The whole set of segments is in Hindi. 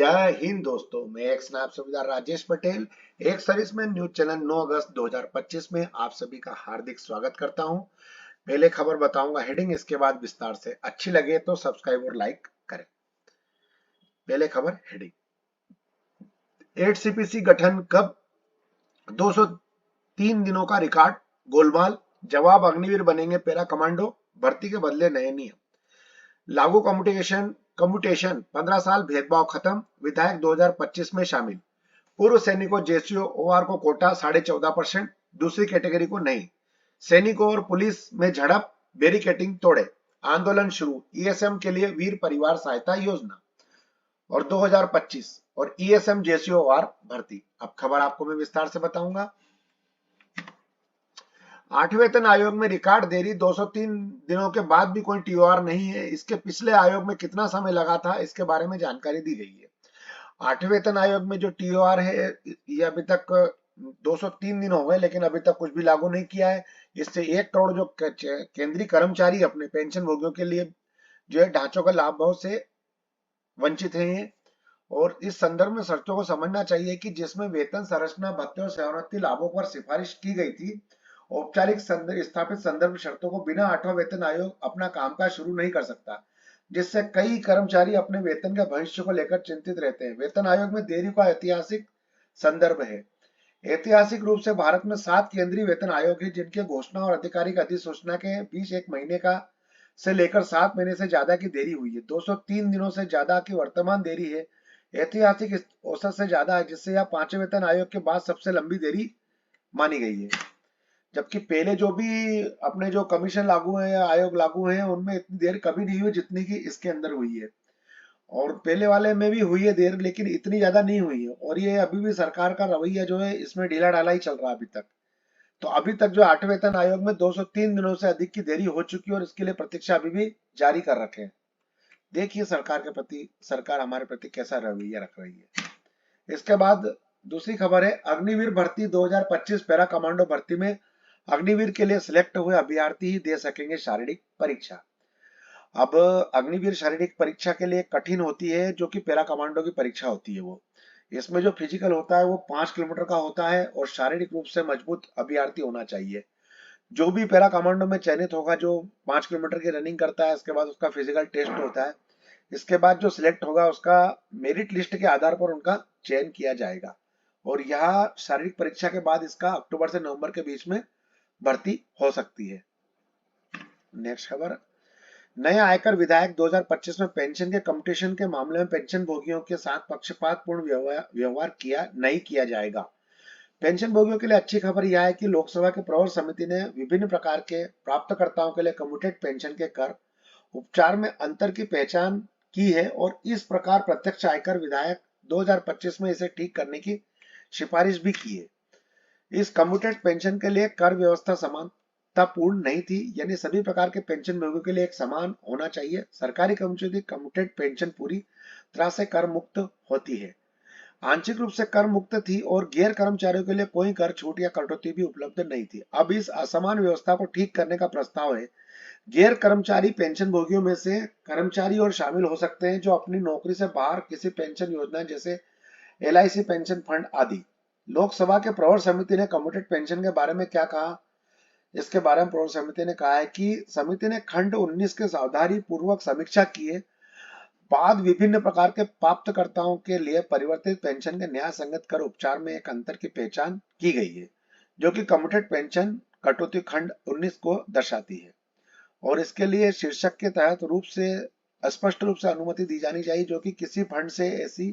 जय हिंद दोस्तों, मैं एक स्नैप सुबेदार राजेश पटेल एक सर्विसमैन न्यूज चैनल 9 अगस्त 2025 में आप सभी का हार्दिक स्वागत करता हूं। पहले खबर बताऊंगा हेडिंग, इसके बाद विस्तार से। अच्छी लगे तो सब्सक्राइब और लाइक करें। पहले खबर हेडिंग, 8 CPC गठन कब, 203 दिनों का रिकॉर्ड गोलमाल, जवाब अग्निवीर बनेंगे पैरा कमांडो, भर्ती के बदले नए नियम, लागू कम्यूटेशन 15 साल भेदभाव खत्म, विधायक 2025 में शामिल, पूर्व सैनिकों जेसीओ ओआर को कोटा 14.5%, दूसरी कैटेगरी को नहीं, सैनिकों और पुलिस में झड़प, बैरिकेडिंग तोड़े, आंदोलन शुरू, ईएसएम के लिए वीर परिवार सहायता योजना और 2025 और ईएसएम जेसीओ ओआर भर्ती। अब खबर आपको मैं विस्तार से बताऊंगा। 8वें वेतन आयोग में रिकॉर्ड देरी, 203 दिनों के बाद भी कोई टीओआर नहीं है। इसके पिछले आयोग में कितना समय लगा था, इसके बारे में जानकारी दी गई है। 8वें वेतन आयोग में जो टीओआर है, ये अभी तक 203 दिन हो गए, लेकिन अभी तक कुछ भी लागू नहीं किया है। इससे 1 करोड़ जो केंद्रीय कर्मचारी अपने पेंशन भोगियों के लिए जो है ढांचों का लाभ भाव से वंचित हैं। और इस संदर्भ में शर्तों को समझना चाहिए कि जिसमें वेतन संरचना भत्ते और सेवानिवृत्ति लाभों पर सिफारिश की गई थी, औपचारिक स्थापित संदर्भ शर्तों को बिना 8वां वेतन आयोग अपना कामकाज शुरू नहीं कर सकता, जिससे कई कर्मचारी अपने वेतन के भविष्य को लेकर चिंतित रहते हैं। वेतन आयोग में देरी का ऐतिहासिक संदर्भ है। ऐतिहासिक रूप से भारत में 7 केंद्रीय वेतन आयोग है, जिनके घोषणा और आधिकारिक अधिसूचना के बीच 1 महीने का से लेकर 7 महीने से ज्यादा की देरी हुई है। 203 दिनों से ज्यादा की वर्तमान देरी है, ऐतिहासिक औसत से ज्यादा है, जिससे यह 5वें वेतन आयोग के बाद सबसे लंबी देरी मानी गई है। जबकि पहले जो भी अपने जो कमीशन लागू है या आयोग लागू है, उनमें इतनी देर कभी नहीं हुई जितनी की इसके अंदर हुई है। और पहले वाले में भी हुई है देर, लेकिन इतनी ज्यादा नहीं हुई है। और ये अभी भी सरकार का रवैया जो है, इसमें ढीला ढाला ही चल रहा है अभी तक। तो अभी तक जो 8वें वेतन आयोग में 203 दिनों से अधिक की देरी हो चुकी है और इसके लिए प्रतीक्षा अभी भी जारी कर रखे हैं। देखिए सरकार हमारे प्रति कैसा रवैया रख रही है। इसके बाद दूसरी खबर है, अग्निवीर भर्ती 2025 पैरा कमांडो भर्ती में अग्निवीर के लिए सिलेक्ट हुए अभ्यर्थी ही दे सकेंगे शारीरिक परीक्षा। अब अग्निवीर शारीरिक परीक्षा के लिए कठिन होती है, जो कि पैरा कमांडो की परीक्षा होती है। वो इसमें जो फिजिकल होता है वो 5 किलोमीटर का होता है और शारीरिक रूप से मजबूत अभ्यर्थी होना चाहिए। जो भी पैरा कमांडो में चयनित होगा, जो 5 किलोमीटर की रनिंग करता है, इसके बाद उसका फिजिकल टेस्ट होता है। इसके बाद जो सिलेक्ट होगा, उसका मेरिट लिस्ट के आधार पर उनका चयन किया जाएगा। और यह शारीरिक परीक्षा के बाद इसका अक्टूबर से नवंबर के बीच में भर्ती हो सकती है। नेक्स्ट खबर, नया आयकर विधायक 2025 में पेंशन के कम्यूटेशन के मामले में पेंशन भोगियों के साथ पक्षपातपूर्ण व्यवहार नहीं किया जाएगा। पेंशन भोगियों के लिए अच्छी खबर यह है कि लोकसभा के प्रवर समिति ने विभिन्न प्रकार के प्राप्तकर्ताओं के लिए कम्यूटेड पेंशन के कर उपचार में अंतर की पहचान की है और इस प्रकार प्रत्यक्ष आयकर विधायक 2025 में इसे ठीक करने की सिफारिश भी की है। इस कम्यूटेड पेंशन के लिए कर व्यवस्था समानतापूर्ण नहीं थी, यानी सभी प्रकार के पेंशन भोगियों के लिए एक समान होना चाहिए। सरकारी कर्मचारियों की कम्यूटेड पेंशन पूरी तरह से कर मुक्त होती है, आंशिक रूप से कर मुक्त थी और गैर कर्मचारियों के लिए कोई कर छूट या कटौती भी उपलब्ध नहीं थी। अब इस असमान व्यवस्था को ठीक करने का प्रस्ताव है। गैर कर्मचारी पेंशन भोगियों में से कर्मचारी और शामिल हो सकते हैं जो अपनी नौकरी से बाहर किसी पेंशन योजना जैसे एलआईसी पेंशन फंड आदि। लोकसभा के प्रवर समिति ने कम्यूटेड पेंशन के बारे में क्या कहा, इसके बारे में प्रवर समिति ने कहा है कि समिति ने खंड 19 के सावधानी पूर्वक समीक्षा की है बाद विभिन्न प्रकार के प्राप्तकर्ताओं के लिए परिवर्तित पेंशन के न्याय संगत कर उपचार में एक अंतर की पहचान की गई है, जो कि कम्यूटेड पेंशन कटौती खंड 19 को दर्शाती है। और इसके लिए शीर्षक के तहत स्पष्ट रूप से अनुमति दी जानी चाहिए जो कि किसी फंड से ऐसी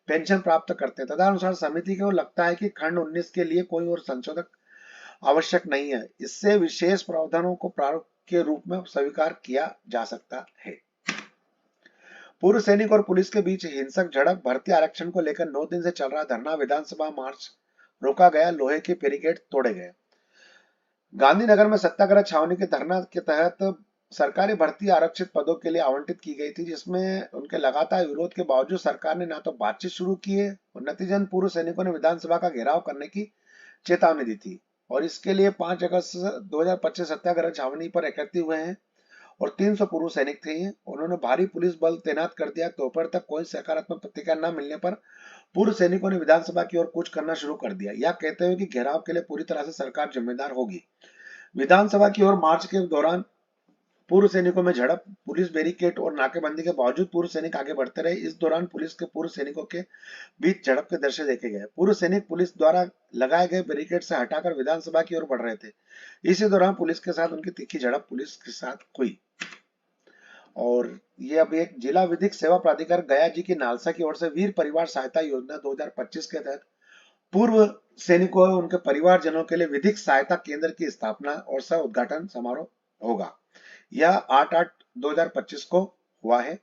पेंशन प्राप्त करते हैं। तदनुसार समिति को लगता है कि खंड 19 के लिए कोई और संशोधन आवश्यक नहीं है। इससे विशेष प्रावधानों को प्रारूप के रूप में स्वीकार किया जा सकता है। पूर्व सैनिक और पुलिस के बीच हिंसक झड़प, भर्ती आरक्षण को लेकर 9 दिन से चल रहा धरना, विधानसभा मार्च रोका गया, लोहे के बैरिकेड तोड़े गए। गांधीनगर में सत्याग्रह छावनी के धरना के तहत सरकारी भर्ती आरक्षित पदों के लिए आवंटित की गई थी, जिसमें उनके लगातार विरोध के बावजूद सरकार ने ना तो बातचीत शुरू की है और नतीजन पूर्व सैनिकों ने विधानसभा का घेराव करने की चेतावनी दी थी। और इसके लिए 5 अगस्त 2025 सत्याग्रह छावनी पर एकत्रित हुए हैं और 300 पूर्व सैनिक थे। ये उन्होंने भारी पुलिस बल तैनात कर दिया। दोपहर तक कोई सकारात्मक प्रतिक्रिया न मिलने पर पूर्व सैनिकों ने विधानसभा की ओर कूच करना शुरू कर दिया। यह कहते हुए कि घेराव के लिए पूरी तरह से सरकार जिम्मेदार होगी। विधानसभा की ओर मार्च के दौरान पूर्व सैनिकों में झड़प, पुलिस बैरिकेड और नाकेबंदी के बावजूद पूर्व सैनिक आगे बढ़ते रहे। इस दौरान पुलिस के पूर्व सैनिकों के बीच झड़प के दृश्य देखे गए। पूर्व सैनिक पुलिस द्वारा लगाए गए बैरिकेड से हटाकर विधानसभा की ओर बढ़ रहे थे। इसी दौरान पुलिस के साथ उनकी तीखी झड़प पुलिस के साथ हुई। और ये अब एक जिला विधिक सेवा प्राधिकार गया जी की नालसा की ओर से वीर परिवार सहायता योजना 2025 के तहत पूर्व सैनिकों और उनके परिवारजनों के लिए विधिक सहायता केंद्र की स्थापना और सह उद्घाटन समारोह होगा। यह 8/8/2025 को हुआ है।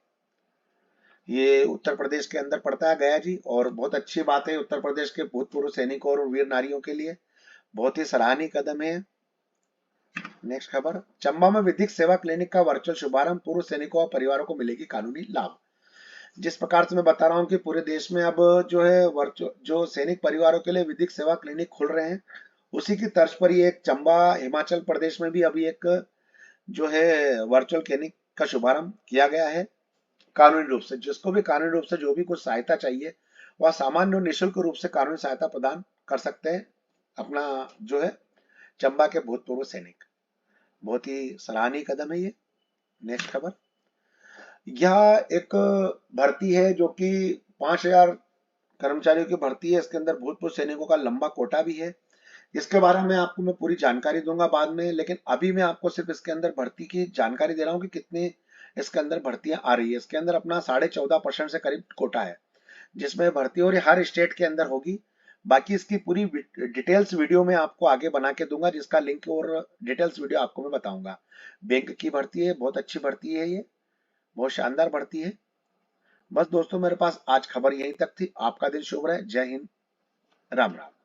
ये उत्तर प्रदेश के अंदर पड़ता है गया जी, और बहुत अच्छी बात है उत्तर प्रदेश के भूतपूर्व सैनिकों और वीर नारियों के लिए, बहुत ही सराहनीय कदम है। नेक्स्ट खबर, चंबा में विधिक सेवा क्लिनिक का वर्चुअल शुभारंभ, पूर्व सैनिकों और परिवारों को मिलेगी कानूनी लाभ। जिस प्रकार से मैं बता रहा हूँ कि पूरे देश में अब जो है जो सैनिक परिवारों के लिए विधिक सेवा क्लिनिक खुल रहे हैं, उसी की तर्ज पर ये एक चंबा हिमाचल प्रदेश में भी अभी एक जो है वर्चुअल क्लिनिक का शुभारंभ किया गया है। कानूनी रूप से जिसको भी कानूनी रूप से जो भी कुछ सहायता चाहिए वह सामान्य और निःशुल्क रूप से कानूनी सहायता प्रदान कर सकते हैं अपना जो है चंबा के भूतपूर्व सैनिक। बहुत ही सराहनीय कदम है ये। नेक्स्ट खबर, यह एक भर्ती है जो कि 5000 कर्मचारियों की भर्ती है। इसके अंदर भूतपूर्व सैनिकों का लंबा कोटा भी है। इसके बारे में आपको मैं पूरी जानकारी दूंगा बाद में, लेकिन अभी मैं आपको सिर्फ इसके अंदर भर्ती की जानकारी दे रहा हूँ कि कितने इसके अंदर भर्तियां आ रही है। इसके अंदर अपना 14.5% से करीब कोटा है जिसमें भर्ती हो रही, हर स्टेट के अंदर होगी। बाकी इसकी पूरी डिटेल्स वीडियो में आपको आगे बना के दूंगा, जिसका लिंक और डिटेल्स वीडियो आपको मैं बताऊंगा। बैंक की भर्ती है, बहुत अच्छी भर्ती है, ये बहुत शानदार भर्ती है। बस दोस्तों, मेरे पास आज खबर यहीं तक थी। आपका दिन शुभ रहे। जय हिंद, राम राम।